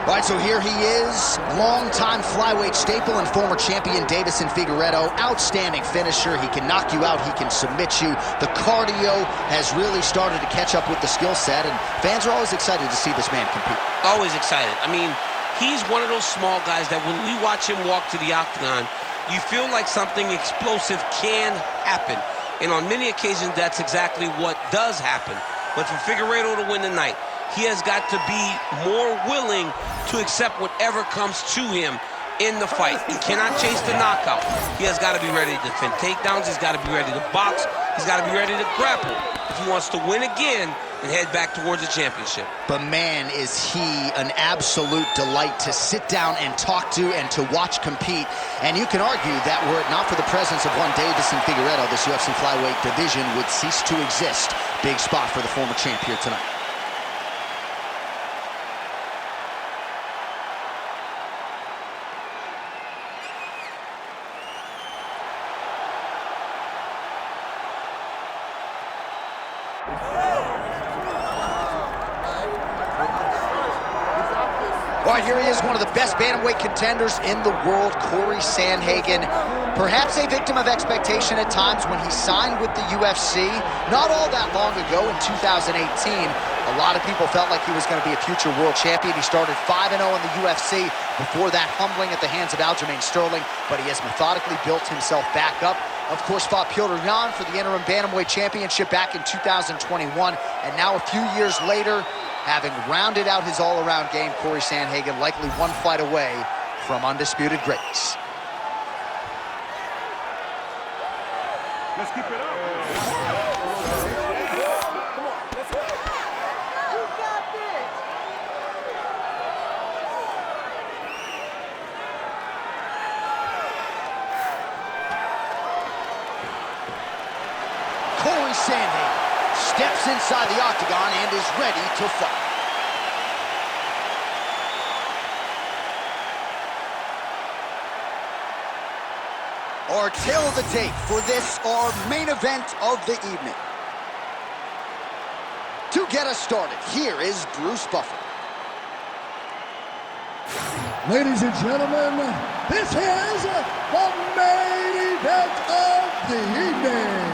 All right, so here he is, longtime flyweight staple and former champion Deiveson Figueiredo. Outstanding finisher. He can knock you out. He can submit you. The cardio has really started to catch up with the skill set, and fans are always excited to see this man compete. Always excited. I mean, he's one of those small guys that when we watch him walk to the octagon, you feel like something explosive can happen. And on many occasions, that's exactly what does happen. But for Figueiredo to win tonight, he has got to be more willing to accept whatever comes to him in the fight. He cannot chase the knockout. He has got to be ready to defend takedowns. He's got to be ready to box. He's got to be ready to grapple if he wants to win again and head back towards the championship. But man, is he an absolute delight to sit down and talk to and to watch compete. And you can argue that were it not for the presence of one Deiveson Figueiredo, this UFC flyweight division would cease to exist. Big spot for the former champ here tonight. All right, here he is, one of the best bantamweight contenders in the world, Cory Sandhagen. Perhaps a victim of expectation at times when he signed with the UFC not all that long ago in 2018. A lot of people felt like he was going to be a future world champion. He started 5-0 in the UFC, before that humbling at the hands of Aljamain Sterling, but he has methodically built himself back up. Of course, fought Petr Yan for the interim bantamweight championship back in 2021, and now a few years later, having rounded out his all-around game, Cory Sandhagen likely one fight away from undisputed greatness. Let's keep it up. Cory Sandhagen steps inside the octagon and is ready to fight. Our tail of the tape for this, our main event of the evening. To get us started, here is Bruce Buffer. Ladies and gentlemen, this is the main event of the evening.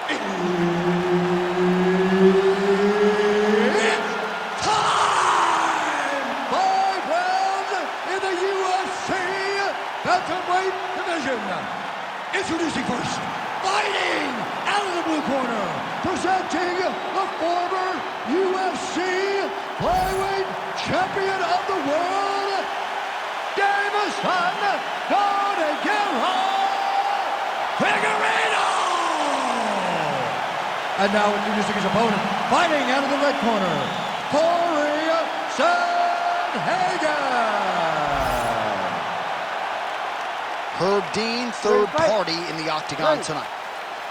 It's time! 5 rounds in the UFC Bantamweight division. Introducing first, fighting out of the blue corner, presenting the former UFC flyweight champion of the world, Deiveson Figueiredo! And now introducing his opponent, fighting out of the red corner, Cory Sandhagen. Herb Dean, third party in the octagon tonight.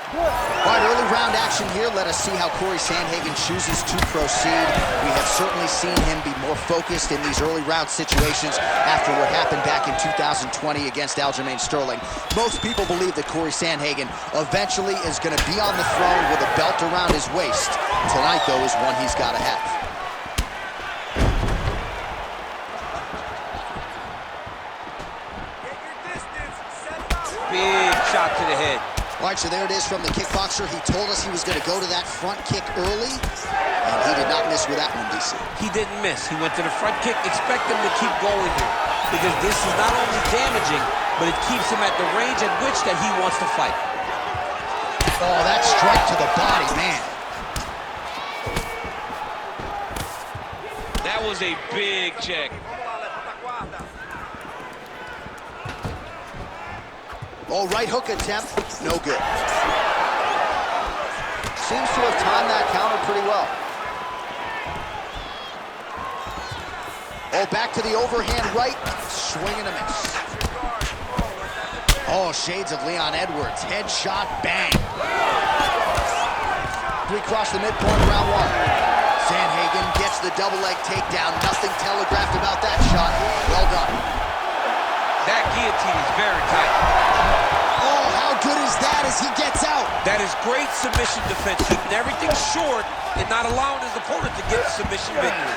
All right, early round action here. Let us see how Cory Sandhagen chooses to proceed. We have certainly seen him be more focused in these early round situations after what happened back in 2020 against Aljamain Sterling. Most people believe that Cory Sandhagen eventually is going to be on the throne with a belt around his waist. Tonight, though, is one he's got to have. Big shot to the head. All right, so there it is from the kickboxer. He told us he was going to go to that front kick early, and he did not miss with that one, DC. He didn't miss. He went to the front kick. Expect him to keep going here, because this is not only damaging, but it keeps him at the range at which that he wants to fight. Oh, that strike to the body, man. That was a big check. Oh, right hook attempt, no good. Seems to have timed that counter pretty well. Oh, back to the overhand right, swing and a miss. Oh, shades of Leon Edwards, headshot, bang. We cross the midpoint of round one. Sandhagen gets the double leg takedown, nothing telegraphed about that shot. Well done. That guillotine is very tight. Oh, how good is that as he gets out? That is great submission defense, keeping everything short and not allowing his opponent to get the submission victory.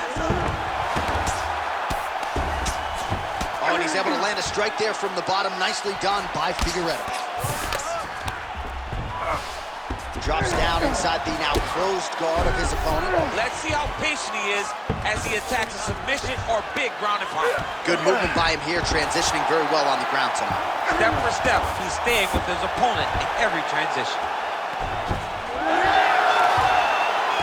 Oh, and he's able to land a strike there from the bottom. Nicely done by Figueiredo. Drops down inside the now closed guard of his opponent. Let's see how patient he is as he attacks a submission or big ground and pound. Good movement by him here, transitioning very well on the ground tonight. Step for step, he's staying with his opponent in every transition.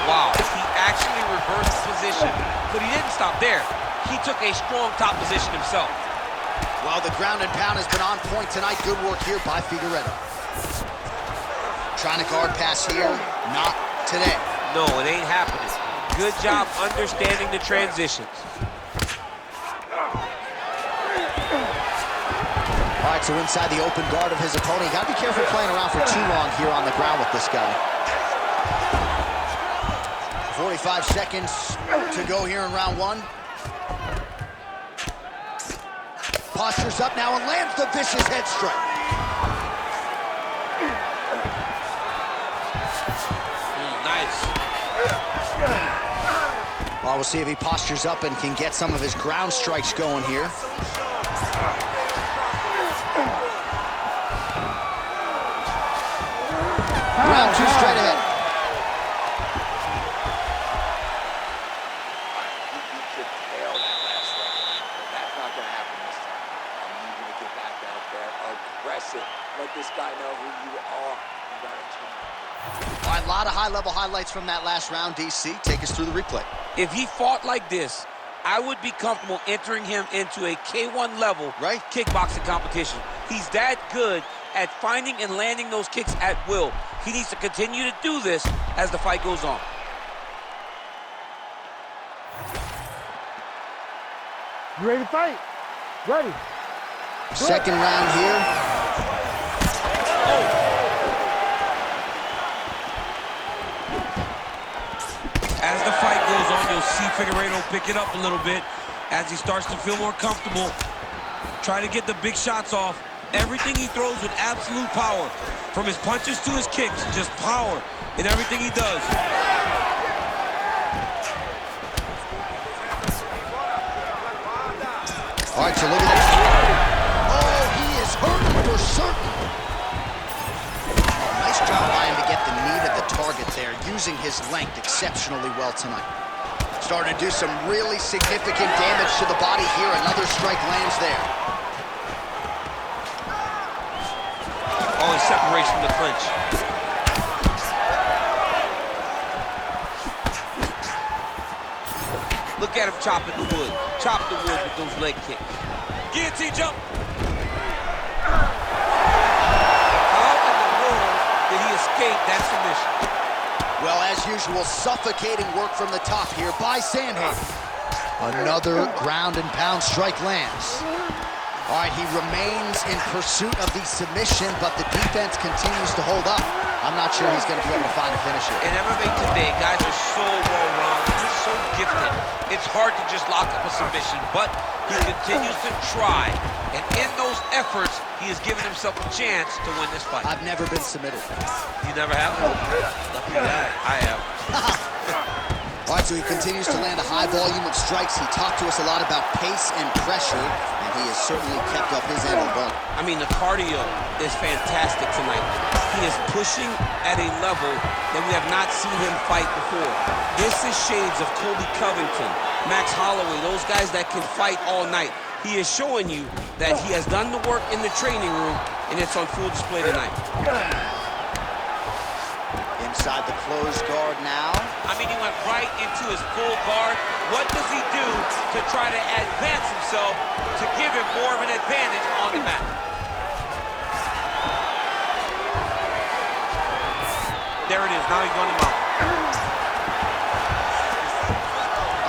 Wow, he actually reversed the position, but he didn't stop there. He took a strong top position himself. Well, the ground and pound has been on point tonight. Good work here by Figueiredo. Trying to guard pass here, not today. No, it ain't happening. Good job understanding the transitions. All right, so inside the open guard of his opponent. You gotta be careful playing around for too long here on the ground with this guy. 45 seconds to go here in round one. Postures up now and lands the vicious head strike. Nice. Well, we'll see if he postures up and can get some of his ground strikes going here. Round two straight ahead. You could nail that last strike. That's not going to happen this time. And you're going to get back out there aggressive. Let this guy know who you are. You got a chance. All right, a lot of high-level highlights from that last round, DC. Take us through the replay. If he fought like this, I would be comfortable entering him into a K1 level kickboxing competition. He's that good at finding and landing those kicks at will. He needs to continue to do this as the fight goes on. You ready to fight? Ready. Second round here. As the fight goes on, you'll see Figueiredo pick it up a little bit as he starts to feel more comfortable. Try to get the big shots off. Everything he throws with absolute power. From his punches to his kicks, just power in everything he does. All right, so look at that. Oh, he is hurt for certain. Oh, nice job by him to get the knee to the target there, using his length exceptionally well tonight. Starting to do some really significant damage to the body here. Another strike lands there. Oh, he separates from the clinch. Look at him chopping the wood. Chop the wood with those leg kicks. Guillotine jump. How in the world did he escape that submission? Well, as usual, suffocating work from the top here by Sandhagen. Another ground and pound strike lands. All right, he remains in pursuit of the submission, but the defense continues to hold up. I'm not sure he's going to be able to find a finish here. In MMA today, guys are so well-rounded, so gifted. It's hard to just lock up a submission, but he continues to try. And in those efforts, he has given himself a chance to win this fight. I've never been submitted. You never have? Lucky guy. I have. All right, so he continues to land a high volume of strikes. He talked to us a lot about pace and pressure, and he has certainly kept up his end of the bargain. I mean, the cardio is fantastic tonight. He is pushing at a level that we have not seen him fight before. This is shades of Colby Covington, Max Holloway, those guys that can fight all night. He is showing you that he has done the work in the training room, and it's on full display tonight. Inside the closed guard now. I mean, he went right into his full guard. What does he do to try to advance himself to give him more of an advantage on the mat? There it is. Now he's going to mount.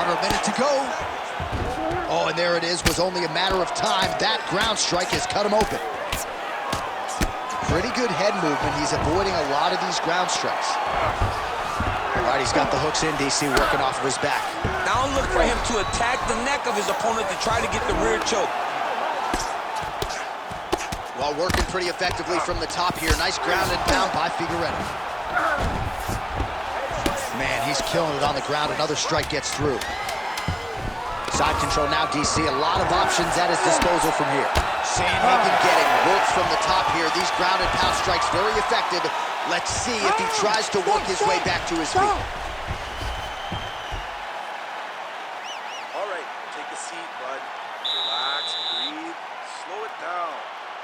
Under a minute to go. Oh, and there it is. Was only a matter of time. That ground strike has cut him open. Pretty good head movement. He's avoiding a lot of these ground strikes. All right, he's got the hooks in, DC, working off of his back. Now look for him to attack the neck of his opponent to try to get the rear choke. Well, working pretty effectively from the top here. Nice ground and pound by Figueiredo. Man, he's killing it on the ground. Another strike gets through. Side control now, DC. A lot of options at his disposal from here. Sandhagen getting work from the top here. These ground and pound strikes very effective. Let's see if he tries to work his way back to his feet. All right, take a seat, bud. Relax, breathe, slow it down.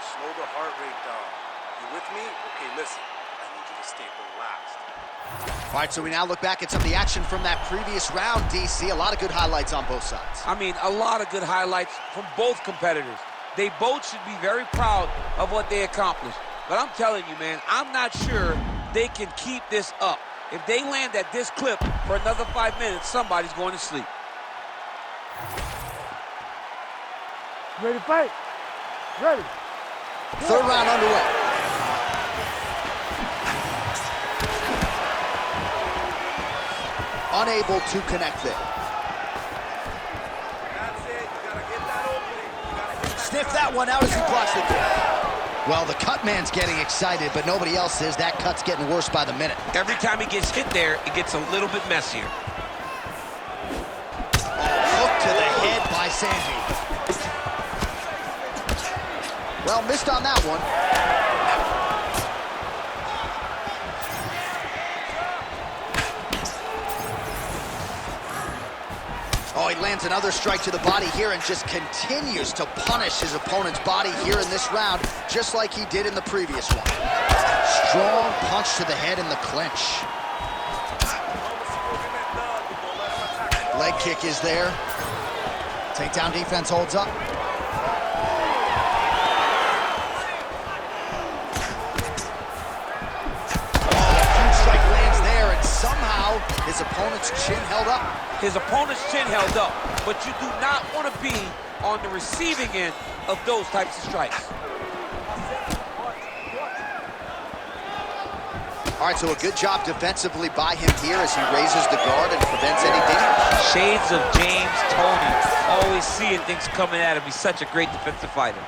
Slow the heart rate down. You with me? Okay, listen. I need you to stay relaxed. All right, so we now look back at some of the action from that previous round, DC. A lot of good highlights on both sides. I mean, a lot of good highlights from both competitors. They both should be very proud of what they accomplished. But I'm telling you, man, I'm not sure they can keep this up. If they land at this clip for another 5 minutes, somebody's going to sleep. Ready to fight? Ready. Third round underway. Unable to connect there. That's it. You gotta get that opening. You gotta get that. Sniff that one out as he blocks the kick. Well, the cut man's getting excited, but nobody else is. That cut's getting worse by the minute. Every time he gets hit there, it gets a little bit messier. Hook to the head by Sandhagen. Well, missed on that one. Oh, he lands another strike to the body here and just continues to punish his opponent's body here in this round, just like he did in the previous one. Strong punch to the head in the clinch. Leg kick is there. Takedown defense holds up. Somehow, his opponent's chin held up. His opponent's chin held up, but you do not want to be on the receiving end of those types of strikes. All right, so a good job defensively by him here as he raises the guard and prevents any damage. Shades of James Toney, always seeing things coming at him. He's such a great defensive fighter.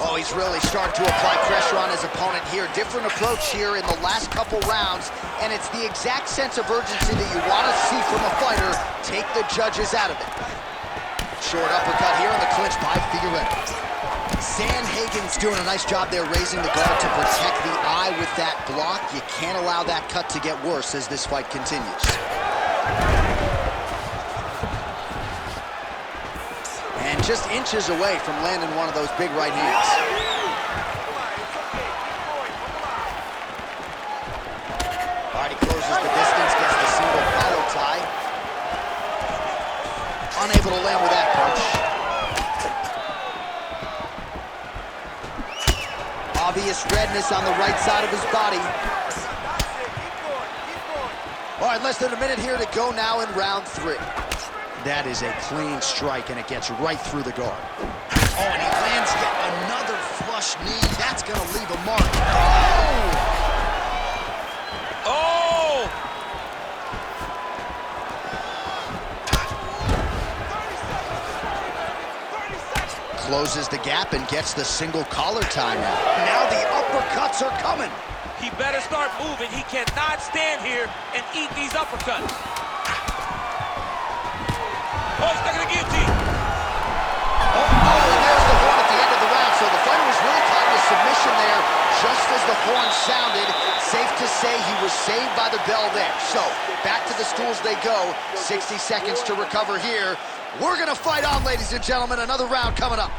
Oh, he's really starting to apply pressure on his opponent here. Different approach here in the last couple rounds, and it's the exact sense of urgency that you want to see from a fighter. Take the judges out of it. Short uppercut here in the clinch by Figueiredo. Sandhagen's doing a nice job there raising the guard to protect the eye with that block. You can't allow that cut to get worse as this fight continues. And just inches away from landing one of those big right hands. All right, he closes the distance, gets the single collar tie. Unable to land with that punch. Obvious redness on the right side of his body. All right, less than a minute here to go now in round 3. That is a clean strike, and it gets right through the guard. Oh, and he lands yet another flush knee. That's going to leave a mark. Oh! Closes the gap and gets the single collar tie now. Now the uppercuts are coming. He better start moving. He cannot stand here and eat these uppercuts. Oh, he's stuck in the guillotine. Oh, and there's the horn at the end of the round. So the fighter was really caught in a submission there just as the horn sounded. Safe to say he was saved by the bell there. So back to the stools they go. 60 seconds to recover here. We're going to fight on, ladies and gentlemen. Another round coming up.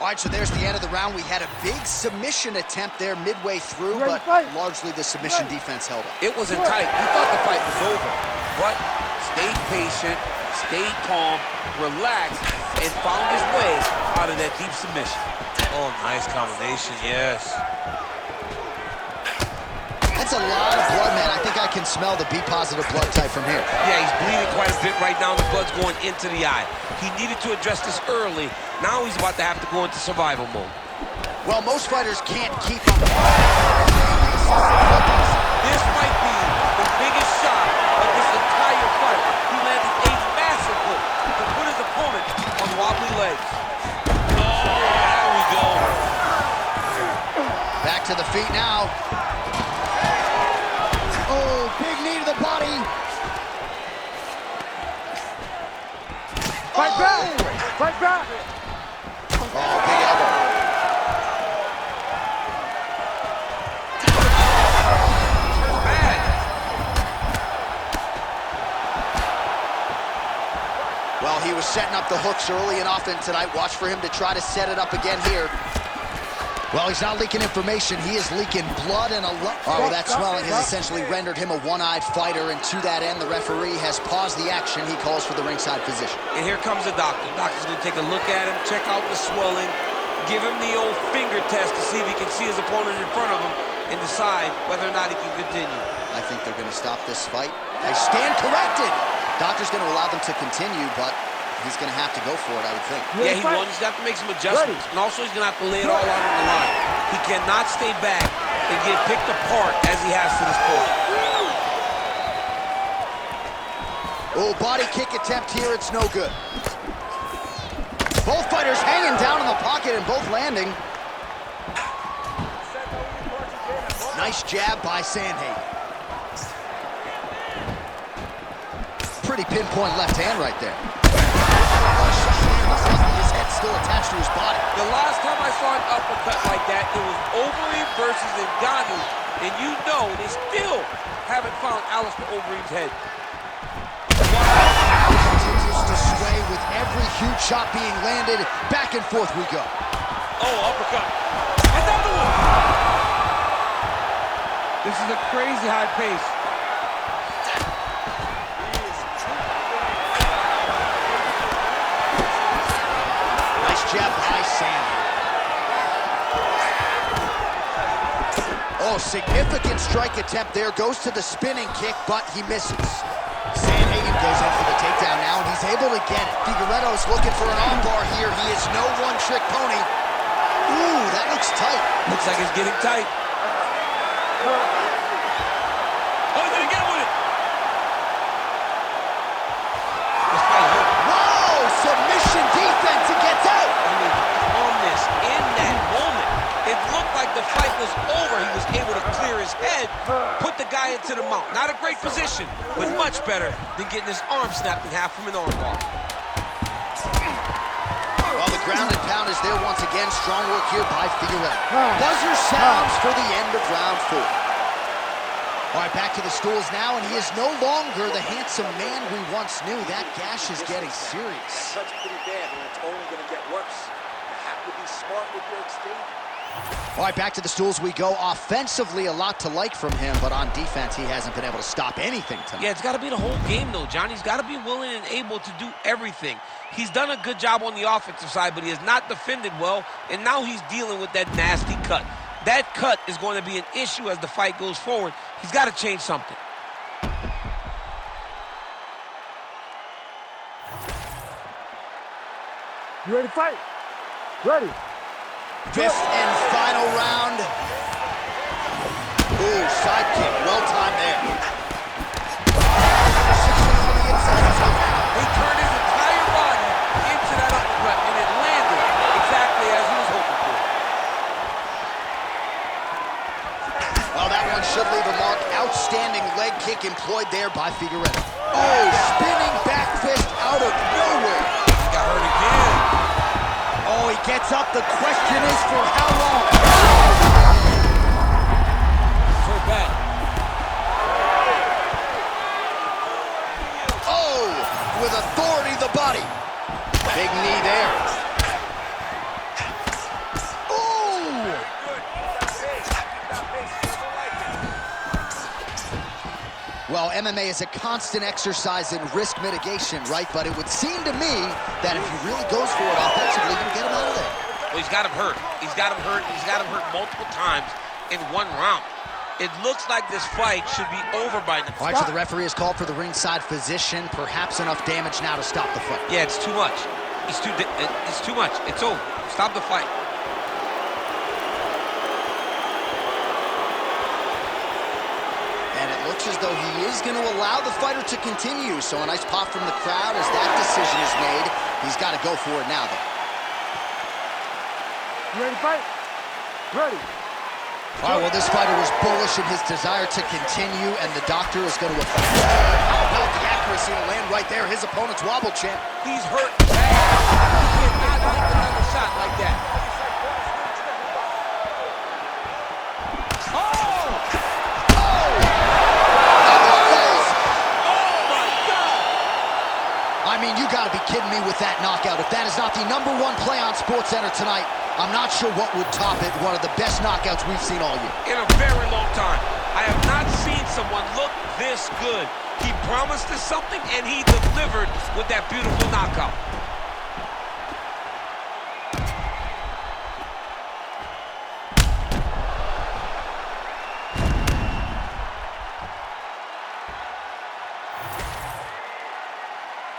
All right, so there's the end of the round. We had a big submission attempt there midway through, but largely the submission defense held up. It wasn't tight. You thought the fight was over, but stayed patient, stayed calm, relaxed, and found his way out of that deep submission. Oh, nice combination, yes. That's a lot of blood, man. I think I can smell the B-positive blood type from here. Yeah, he's bleeding quite a bit right now. The blood's going into the eye. He needed to address this early. Now he's about to have to go into survival mode. Well, most fighters can't keep up. This might be the biggest shot of this entire fight. He landed a massive hook to put his opponent on wobbly legs. legs. Oh, there we go. Back to the feet now. Oh, big knee to the body. Fight back! Fight back! Oh, big elbow. Bad. Well, he was setting up the hooks early and often tonight. Watch for him to try to set it up again here. Well, he's not leaking information. He is leaking blood and a lot. Oh, that swelling has essentially rendered him a one-eyed fighter, and to that end, the referee has paused the action. He calls for the ringside physician. And here comes the doctor. The doctor's going to take a look at him, check out the swelling, give him the old finger test to see if he can see his opponent in front of him and decide whether or not he can continue. I think they're going to stop this fight. I stand corrected. Doctor's going to allow them to continue, but he's going to have to go for it, I would think. Yeah, he's going to have to make some adjustments. And also, he's going to have to lay it all out on the line. He cannot stay back and get picked apart as he has to this point. Oh, body kick attempt here. It's no good. Both fighters hanging down in the pocket and both landing. Nice jab by Sandhagen. Pretty pinpoint left hand right there. His head's still attached to his body. The last time I saw an uppercut like that, it was Overeem versus Ngannou. And you know they still haven't found Alistair Overeem's head. Continues to sway with every huge shot being landed. Back and forth we go. Oh, uppercut. Another one! This is a crazy high pace. Jab by Sandhagen. Oh, significant strike attempt there. Goes to the spinning kick, but he misses. Sandhagen goes in for the takedown now, and he's able to get it. Figueiredo is looking for an armbar here. He is no one-trick pony. Ooh, that looks tight. Looks like it's getting tight. Oh, he's gonna get with it. This fight hurt. Whoa, submission defense. He gets out. Calmness in that moment. It looked like the fight was over. He was able to clear his head, put the guy into the mount. Not a great position, but much better than getting his arm snapped in half from an armbar. Well, the ground and pound is there once again. Strong work here by Figueiredo. Buzzer sounds for the end of round 4. All right, back to the stools now, and he is no longer the handsome man we once knew. That gash is getting serious. That's pretty bad, and it's only going to get worse. You have to be smart with your exchange. All right, back to the stools we go. Offensively, a lot to like from him, but on defense, he hasn't been able to stop anything tonight. Yeah, it's got to be the whole game, though, John. He's got to be willing and able to do everything. He's done a good job on the offensive side, but he has not defended well, and now he's dealing with that nasty cut. That cut is going to be an issue as the fight goes forward. He's got to change something. You ready to fight? Ready. Fifth and final round. Ooh, side kick. Well timed there. He turned his entire body into that uppercut, and it landed exactly as he was hoping for. Well, that one should leave a mark. Outstanding leg kick employed there by Figueiredo. Oh, spinning back fist out of nowhere. He got hurt again. Oh, he gets up. The question is for how long? Turn back. Oh, with authority, the body. Big knee there. Oh! Well, MMA is a constant exercise in risk mitigation, right? But it would seem to me that if he really goes for it offensively, you can get him out of there. Well, he's got him hurt. He's got him hurt. He's got him hurt multiple times in one round. It looks like this fight should be over by now. All right, so the referee has called for the ringside physician. Perhaps enough damage now to stop the fight. Yeah, it's too much. It's too much. It's over. Stop the fight. And it looks as though he is going to allow the fighter to continue. So a nice pop from the crowd as that decision is made. He's got to go for it now, though. You ready to fight? Ready. All right, well, this fighter was bullish in his desire to continue, and the doctor is going to... How about the accuracy to land right there? His opponent's wobble, champ. He's hurt bad. He cannot make another shot like that. I mean, you got to be kidding me with that knockout. If that is not the #1 play on SportsCenter tonight, I'm not sure what would top it. One of the best knockouts we've seen all year. In a very long time. I have not seen someone look this good. He promised us something, and he delivered with that beautiful knockout.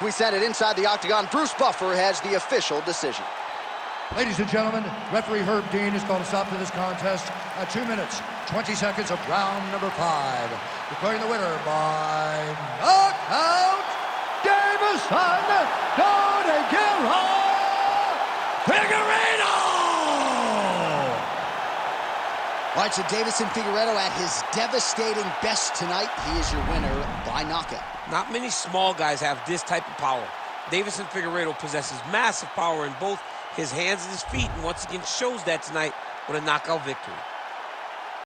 We set it inside the octagon. Bruce Buffer has the official decision. Ladies and gentlemen, referee Herb Dean has called a stop to this contest at 2 minutes, 20 seconds of round number 5. Declaring the winner by knockout, Deiveson, Figueiredo! All right, so Deiveson Figueiredo at his devastating best tonight. He is your winner by knockout. Not many small guys have this type of power. Deiveson Figueiredo possesses massive power in both his hands and his feet, and once again shows that tonight with a knockout victory.